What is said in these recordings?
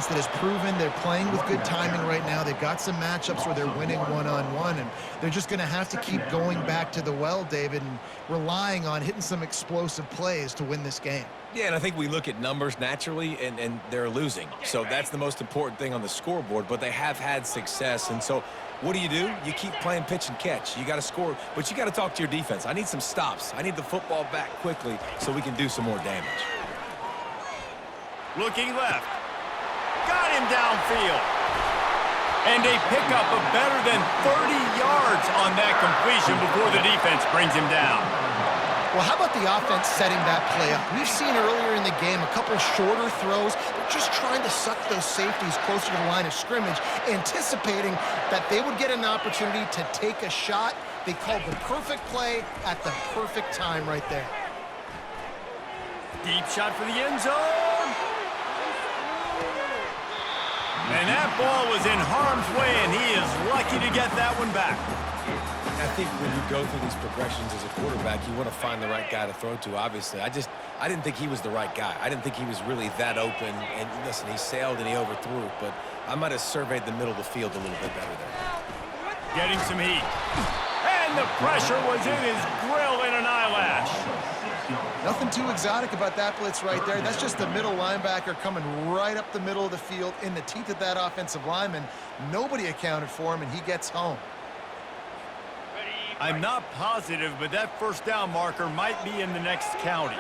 that has proven they're playing with good timing right now. They've got some matchups where they're winning one-on-one, and they're just going to have to keep going back to the well, David, and relying on hitting some explosive plays to win this game. Yeah, and I think we look at numbers naturally, and they're losing. So that's the most important thing on the scoreboard, but they have had success. And so what do? You keep playing pitch and catch. You got to score, but you got to talk to your defense. I need some stops. I need the football back quickly so we can do some more damage. Looking left. Got him downfield. And a pickup of better than 30 yards on that completion before the defense brings him down. Well, how about the offense setting that play up? We've seen earlier in the game a couple shorter throws. They're just trying to suck those safeties closer to the line of scrimmage, anticipating that they would get an opportunity to take a shot. They called the perfect play at the perfect time right there. Deep shot for the end zone. And that ball was in harm's way, and he is lucky to get that one back. I think when you go through these progressions as a quarterback, you want to find the right guy to throw to, obviously. I didn't think he was the right guy. I didn't think he was really that open. And listen, he sailed and he overthrew it, but I might have surveyed the middle of the field a little bit better there. Getting some heat. And the pressure was in his grill in an eyelash. Nothing too exotic about that blitz right there. That's just the middle linebacker coming right up the middle of the field in the teeth of that offensive lineman. Nobody accounted for him, and he gets home. I'm not positive, but that first down marker might be in the next county.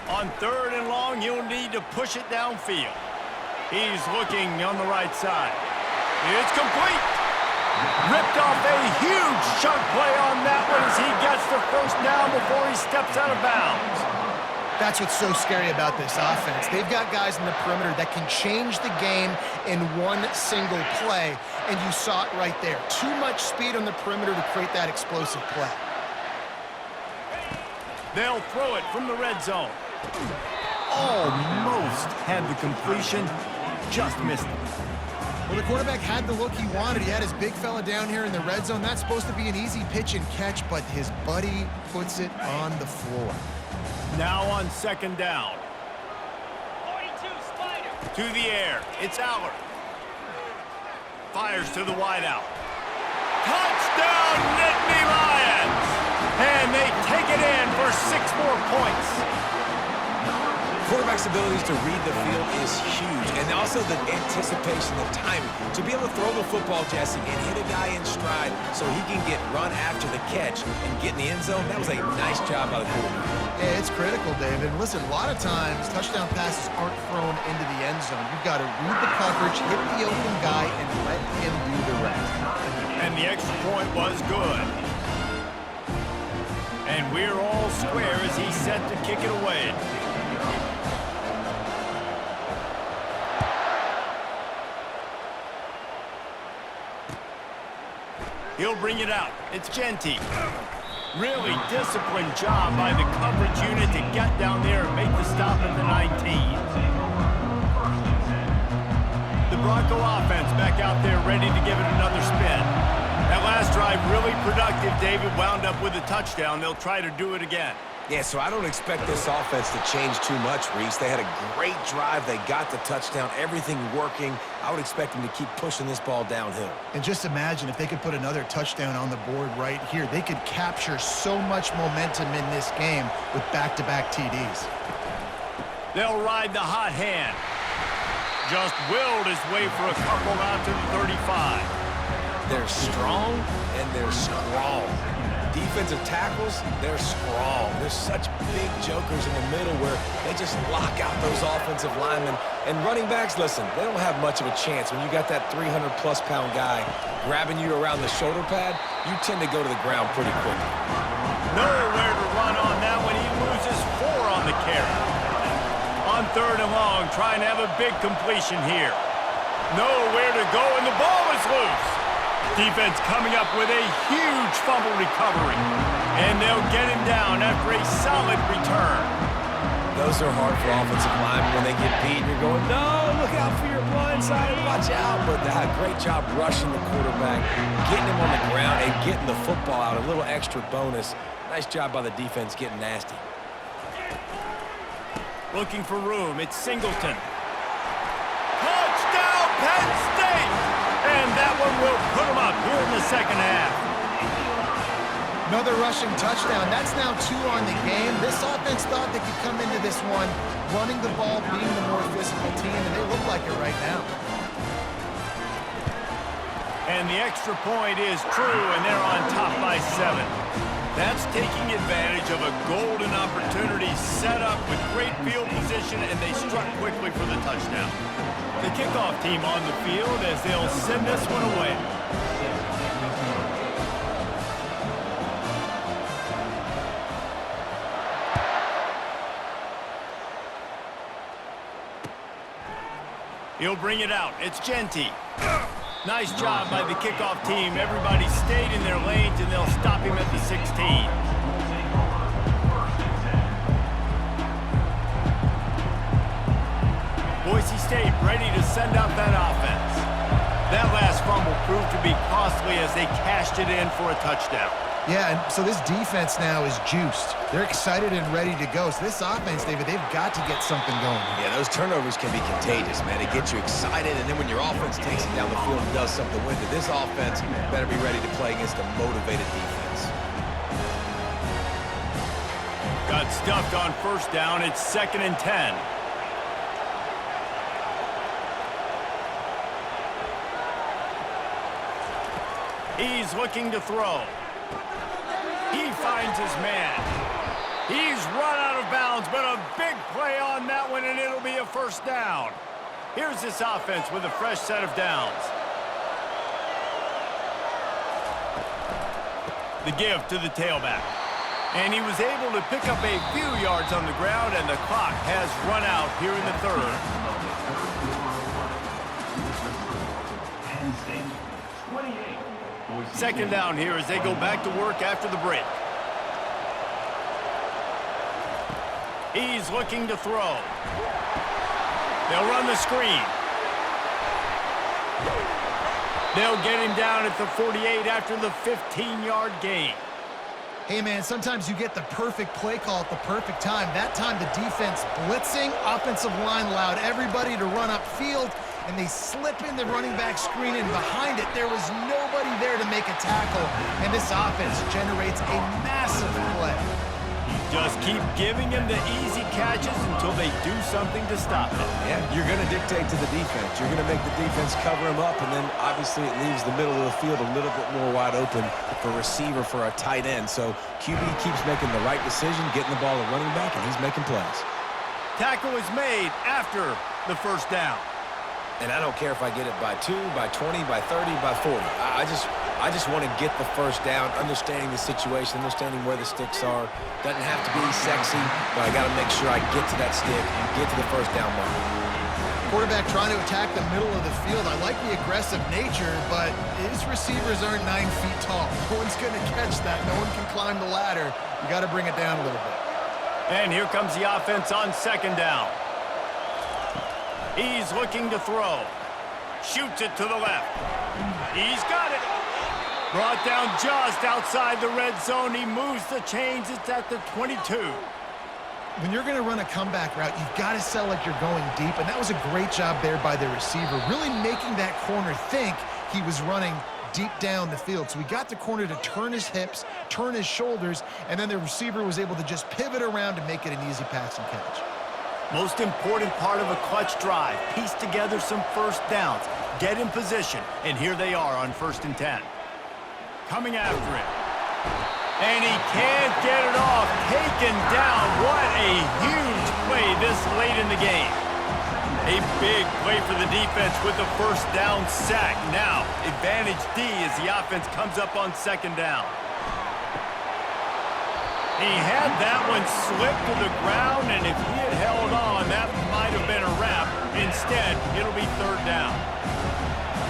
On 3rd and long, you'll need to push it downfield. He's looking on the right side. It's complete. Ripped off a huge chunk play on that one as he gets the first down before he steps out of bounds. That's what's so scary about this offense. They've got guys in the perimeter that can change the game in one single play, and you saw it right there. Too much speed on the perimeter to create that explosive play. They'll throw it from the red zone. Almost had the completion, just missed it. Well, the quarterback had the look he wanted. He had his big fella down here in the red zone. That's supposed to be an easy pitch and catch, but his buddy puts it on the floor. Now on 2nd down. 42, Spider. To the air. It's Aller. Fires to the wideout. Touchdown, Nittany Lions! And they take it in for 6 more points. Quarterback's abilities to read the field is huge, and also the anticipation, the timing. To be able to throw the football, Jesse, and hit a guy in stride so he can get run after the catch and get in the end zone, that was a nice job by the quarterback. Yeah, it's critical, David. Listen, a lot of times touchdown passes aren't thrown into the end zone. You've got to read the coverage, hit the open guy, and let him do the rest. And the extra point was good. And we're all square as he's set to kick it away. He'll bring it out. It's Genty. Really disciplined job by the coverage unit to get down there and make the stop at the 19. The Bronco offense back out there ready to give it another spin. That last drive really productive. David wound up with a touchdown. They'll try to do it again. Yeah, so I don't expect this offense to change too much, Reese. They had a great drive. They got the touchdown, everything working. I would expect them to keep pushing this ball downhill. And just imagine if they could put another touchdown on the board right here. They could capture so much momentum in this game with back-to-back TDs. They'll ride the hot hand. Just willed his way for a couple out to the 35. They're strong and they're strong. Defensive tackles, they're strong. There's such big jokers in the middle where they just lock out those offensive linemen. And running backs, listen, they don't have much of a chance. When you got that 300-plus-pound guy grabbing you around the shoulder pad, you tend to go to the ground pretty quickly. Nowhere to run on that one. He loses 4 on the carry. On 3rd and long, trying to have a big completion here. Nowhere to go, and the ball is loose. Defense coming up with a huge fumble recovery. And they'll get him down after a solid return. Those are hard for offensive linemen when they get beat. You're going, no, look out for your blind side, watch out. But they had a great job rushing the quarterback, getting him on the ground, and getting the football out. A little extra bonus. Nice job by the defense getting nasty. Looking for room. It's Singleton. Penn State! And that one will put them up here in the second half. Another rushing touchdown. That's now 2 on the game. This offense thought they could come into this one running the ball, being the more physical team, and they look like it right now. And the extra point is true, and they're on top by 7. That's taking advantage of a golden opportunity set up with great field position, and they struck quickly for the touchdown. The kickoff team on the field as they'll send this one away. He'll bring it out. It's Genty. Nice job by the kickoff team. Everybody stayed in their lanes, and they'll stop him at the 16. Boise State ready to send out that offense. That last fumble proved to be costly as they cashed it in for a touchdown. Yeah, and so this defense now is juiced. They're excited and ready to go. So this offense, David, they've got to get something going. Yeah, those turnovers can be contagious, man. It gets you excited, and then when your offense takes it down the field and does something with it, this offense better be ready to play against a motivated defense. Got stuffed on first down. It's 2nd and 10. He's looking to throw. He finds his man. He's run out of bounds, but a big play on that one, and it'll be a first down. Here's this offense with a fresh set of downs. The give to the tailback. And he was able to pick up a few yards on the ground, and the clock has run out here in the 3rd. Second down here as they go back to work after the break. He's looking to throw. They'll run the screen. They'll get him down at the 48 after the 15-yard gain. Hey, man, sometimes you get the perfect play call at the perfect time. That time the defense blitzing, offensive line allowed everybody to run upfield, and they slip in the running back screen, and behind it there was nobody there to make a tackle, and this offense generates a massive play. Just keep giving him the easy catches until they do something to stop him. Yeah, you're going to dictate to the defense. You're going to make the defense cover him up, and then obviously it leaves the middle of the field a little bit more wide open for receiver, for a tight end. So QB keeps making the right decision, getting the ball to running back, and he's making plays. Tackle is made after the first down. And I don't care if I get it by 2, by 20, by 30, by 40. I just want to get the first down, understanding the situation, understanding where the sticks are. Doesn't have to be sexy, but I got to make sure I get to that stick and get to the first down mark. Quarterback trying to attack the middle of the field. I like the aggressive nature, but his receivers aren't 9 feet tall. No one's going to catch that. No one can climb the ladder. You got to bring it down a little bit. And here comes the offense on second down. He's looking to throw. Shoots it to the left. He's got it. Brought down just outside the red zone. He moves the chains. It's at the 22. When you're going to run a comeback route, you've got to sell like you're going deep, and that was a great job there by the receiver, really making that corner think he was running deep down the field. So he got the corner to turn his hips, turn his shoulders, and then the receiver was able to just pivot around and make it an easy pass and catch. Most important part of a clutch drive. Piece together some first downs. Get in position. And here they are on 1st and 10. Coming after it. And he can't get it off. Taken down. What a huge play this late in the game. A big play for the defense with the first down sack. Now, advantage D as the offense comes up on second down. He had that one slip to the ground, and if he had held on, that might have been a wrap. Instead, it'll be third down.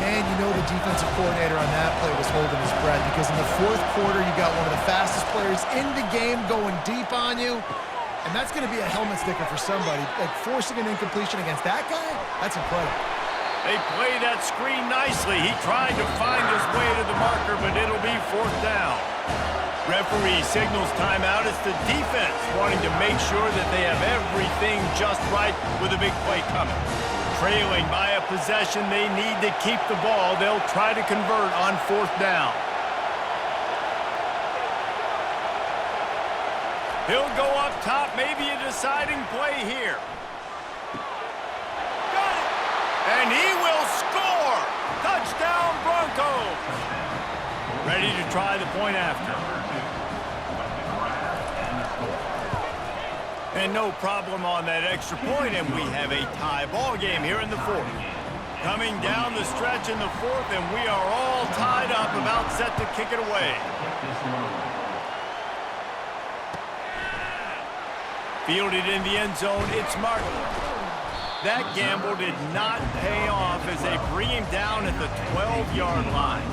And you know the defensive coordinator on that play was holding his breath, because in the 4th quarter, you got one of the fastest players in the game going deep on you, and that's going to be a helmet sticker for somebody. Like, forcing an incompletion against that guy, that's incredible. They play that screen nicely. He tried to find his way to the marker, but it'll be 4th down. Referee signals timeout. It's the defense wanting to make sure that they have everything just right with a big play coming. Trailing by a possession, they need to keep the ball. They'll try to convert on 4th down. He'll go up top, maybe a deciding play here. Got it! And he will score! Touchdown Broncos! Ready to try the point after. And no problem on that extra point, and we have a tie ball game here in the 4th. Coming down the stretch in the 4th, and we are all tied up, about set to kick it away. Fielded in the end zone, it's Martin. That gamble did not pay off as they bring him down at the 12-yard line.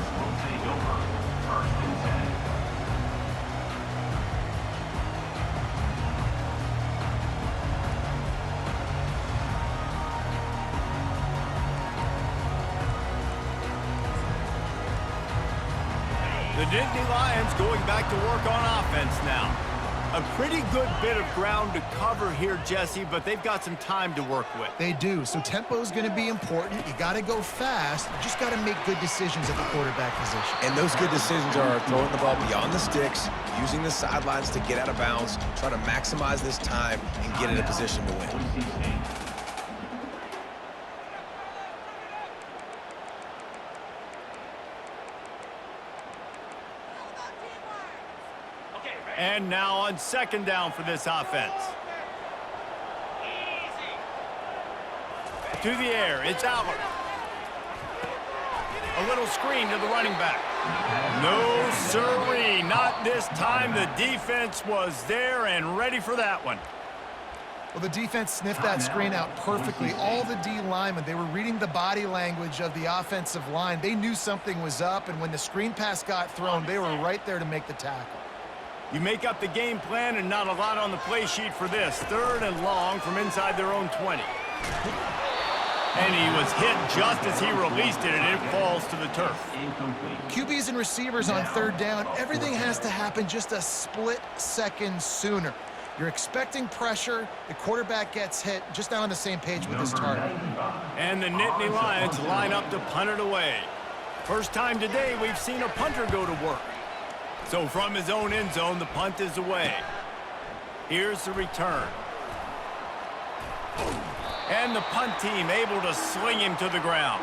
The Nittany Lions going back to work on offense now. A pretty good bit of ground to cover here, Jesse, but they've got some time to work with. They do, so tempo is going to be important. You got to go fast. You just got to make good decisions at the quarterback position. And those good decisions are throwing the ball beyond the sticks, using the sidelines to get out of bounds, trying to maximize this time and get in a position to win. And now on 2nd down for this offense. To the air, it's Albert. A little screen to the running back. No siree, not this time. The defense was there and ready for that one. Well, the defense sniffed that screen out perfectly. All the D linemen, they were reading the body language of the offensive line. They knew something was up, and when the screen pass got thrown, they were right there to make the tackle. You make up the game plan and not a lot on the play sheet for this. 3rd and long from inside their own 20. And he was hit just as he released it, and it falls to the turf. QBs and receivers on 3rd down, everything has to happen just a split second sooner. You're expecting pressure, the quarterback gets hit, just not on the same page with his target. And the Nittany Lions line up to punt it away. First time today we've seen a punter go to work. So from his own end zone, the punt is away. Here's the return. And the punt team able to sling him to the ground.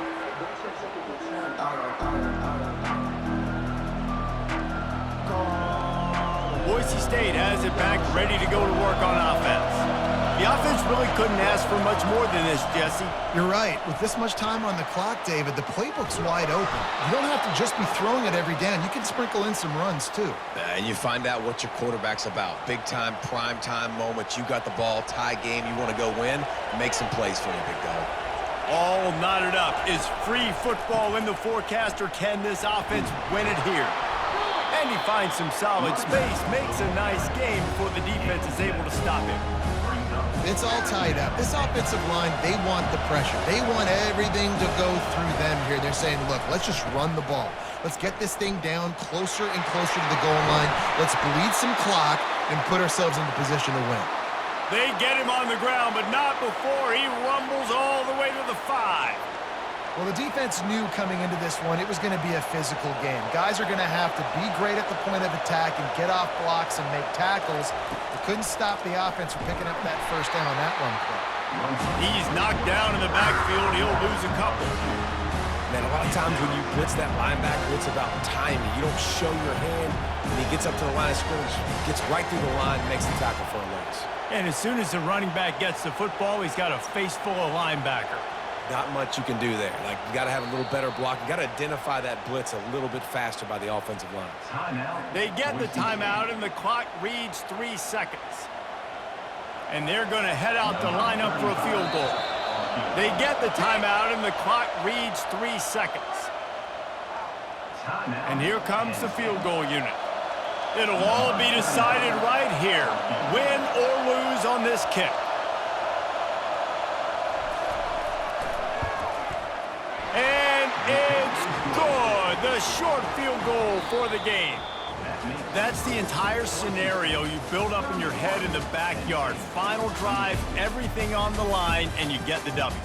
Boise State has it back, ready to go to work on offense. The offense really couldn't ask for much more than this, Jesse. You're right. With this much time on the clock, David, the playbook's wide open. You don't have to just be throwing it every down. You can sprinkle in some runs, too. And you find out what your quarterback's about. Big-time, prime-time moments. You got the ball, tie game, you want to go win, make some plays for you, big dog. All knotted up. Is free football in the forecast, or can this offense win it here? And he finds some solid space, makes a nice game before the defense is able to stop him. It's all tied up. This offensive line, they want the pressure. They want everything to go through them here. They're saying, look, let's just run the ball. Let's get this thing down closer and closer to the goal line. Let's bleed some clock and put ourselves into position to win. They get him on the ground, but not before he rumbles all the way to the 5. Well, the defense knew coming into this one it was going to be a physical game. Guys are going to have to be great at the point of attack and get off blocks and make tackles. They couldn't stop the offense from picking up that 1st down on that run play. He's knocked down in the backfield. He'll lose a couple. Man, a lot of times when you blitz that linebacker, it's about timing. You don't show your hand, and he gets up to the line of scrimmage, gets right through the line, makes the tackle for a loss. And as soon as the running back gets the football, he's got a face full of linebacker. Not much you can do there. Like, you got to have a little better block. You got to identify that blitz a little bit faster by the offensive line. They get the timeout, and the clock reads 3 seconds. And they're going to head out to line up for a field goal. They get the timeout, and the clock reads 3 seconds. And here comes the field goal unit. It'll all be decided right here, win or lose on this kick. And it's good. The short field goal for the game. That's the entire scenario you build up in your head in the backyard. Final drive, everything on the line, and you get the W.